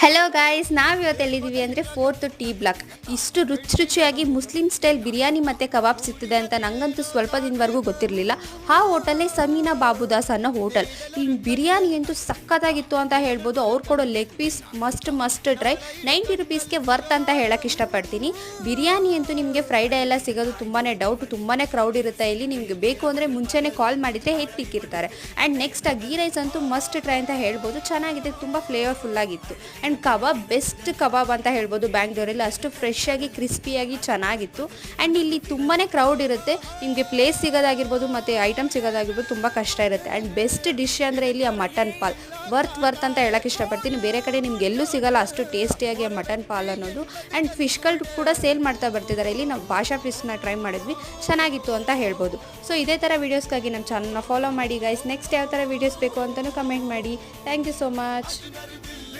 Hello guys, ನಾವಿವತ್ತು ಎಲ್ಲಿದ್ದೀವಿ ಅಂದರೆ fourth tea block. ಇಷ್ಟು ರುಚಿಯಾಗಿ ಮುಸ್ಲಿಂ ಸ್ಟೈಲ್ ಬಿರಿಯಾನಿ ಮತ್ತು ಕಬಾಬ್ ಸಿಗ್ತದೆ ಅಂತ ನನಗಂತೂ ಸ್ವಲ್ಪ ದಿನವರೆಗೂ ಗೊತ್ತಿರಲಿಲ್ಲ. ಆ ಹೋಟೆಲ್ಲೇ ಸಮೀನಾ ಬಾಬುದಾಸ್ ಅನ್ನೋ ಹೋಟೆಲ್. ಈ ಬಿರಿಯಾನಿ ಅಂತೂ ಸಖತ್ತಾಗಿತ್ತು ಅಂತ ಹೇಳ್ಬೋದು. ಅವ್ರು ಕೊಡೋ ಲೆಗ್ ಪೀಸ್ ಮಸ್ಟ್ ಟ್ರೈ. 90 ರುಪೀಸ್ಗೆ ವರ್ತ್ ಅಂತ ಹೇಳಕ್ಕೆ ಇಷ್ಟಪಡ್ತೀನಿ. ಬಿರಿಯಾನಿ ಅಂತೂ ನಿಮಗೆ ಫ್ರೈಡೇ ಎಲ್ಲ ಸಿಗೋದು ತುಂಬಾ ಡೌಟ್, ತುಂಬಾ ಕ್ರೌಡ್ ಇರುತ್ತೆ ಇಲ್ಲಿ. ನಿಮಗೆ ಬೇಕು ಅಂದರೆ ಮುಂಚೆನೇ ಕಾಲ್ ಮಾಡಿದರೆ ಎತ್ತಿಕ್ಕಿರ್ತಾರೆ. ಆ್ಯಂಡ್ ನೆಕ್ಸ್ಟ್ ಆ ಗೀ ರೈಸ್ ಅಂತೂ ಮಸ್ಟ್ ಟ್ರೈ ಅಂತ ಹೇಳ್ಬೋದು. ಚೆನ್ನಾಗಿದೆ, ತುಂಬ ಫ್ಲೇವರ್ಫುಲ್ ಆಗಿತ್ತು. ಆ್ಯಂಡ್ ಕಬಾಬ್ ಬೆಸ್ಟ್ ಕಬಾಬ್ ಅಂತ ಹೇಳ್ಬೋದು ಬ್ಯಾಂಗ್ಳೂರಲ್ಲಿ. ಅಷ್ಟು ಫ್ರೆಶ್ ಆಗಿ ಕ್ರಿಸ್ಪಿಯಾಗಿ ಚೆನ್ನಾಗಿತ್ತು. ಆ್ಯಂಡ್ ಇಲ್ಲಿ ತುಂಬಾ ಕ್ರೌಡ್ ಇರುತ್ತೆ. ನಿಮಗೆ ಪ್ಲೇಸ್ ಸಿಗೋದಾಗಿರ್ಬೋದು ಮತ್ತು ಐಟಮ್ ಸಿಗೋದಾಗಿರ್ಬೋದು ತುಂಬ ಕಷ್ಟ ಇರುತ್ತೆ. ಆ್ಯಂಡ್ ಬೆಸ್ಟ್ ಡಿಶ್ ಅಂದರೆ ಇಲ್ಲಿ ಆ ಮಟನ್ ಪಾಲ್ ವರ್ತ್ ಅಂತ ಹೇಳೋಕ್ಕೆ ಇಷ್ಟಪಡ್ತೀನಿ. ಬೇರೆ ಕಡೆ ನಿಮ್ಗೆ ಎಲ್ಲೂ ಸಿಗೋಲ್ಲ ಅಷ್ಟು ಟೇಸ್ಟಿಯಾಗಿ ಆ ಮಟನ್ ಪಾಲ್ ಅನ್ನೋದು. ಆ್ಯಂಡ್ ಫಿಶ್ಗಳು ಕೂಡ ಸೇಲ್ ಮಾಡ್ತಾ ಬರ್ತಿದ್ದಾರೆ ಇಲ್ಲಿ. ನಾವು ಭಾಷಾ ಫಿಶ್ನ ಟ್ರೈ ಮಾಡಿದ್ವಿ, ಚೆನ್ನಾಗಿತ್ತು ಅಂತ ಹೇಳ್ಬೋದು. ಸೊ ಇದೇ ಥರ ವೀಡಿಯೋಸ್ಗಾಗಿ ನಮ್ಮ ಚಾನಲ್ನ ಫಾಲೋ ಮಾಡಿ ಗೈಸ್. ನೆಕ್ಸ್ಟ್ ಯಾವ ಥರ ವೀಡಿಯೋಸ್ ಬೇಕು ಅಂತಲೂ ಕಮೆಂಟ್ ಮಾಡಿ. Thank you so much.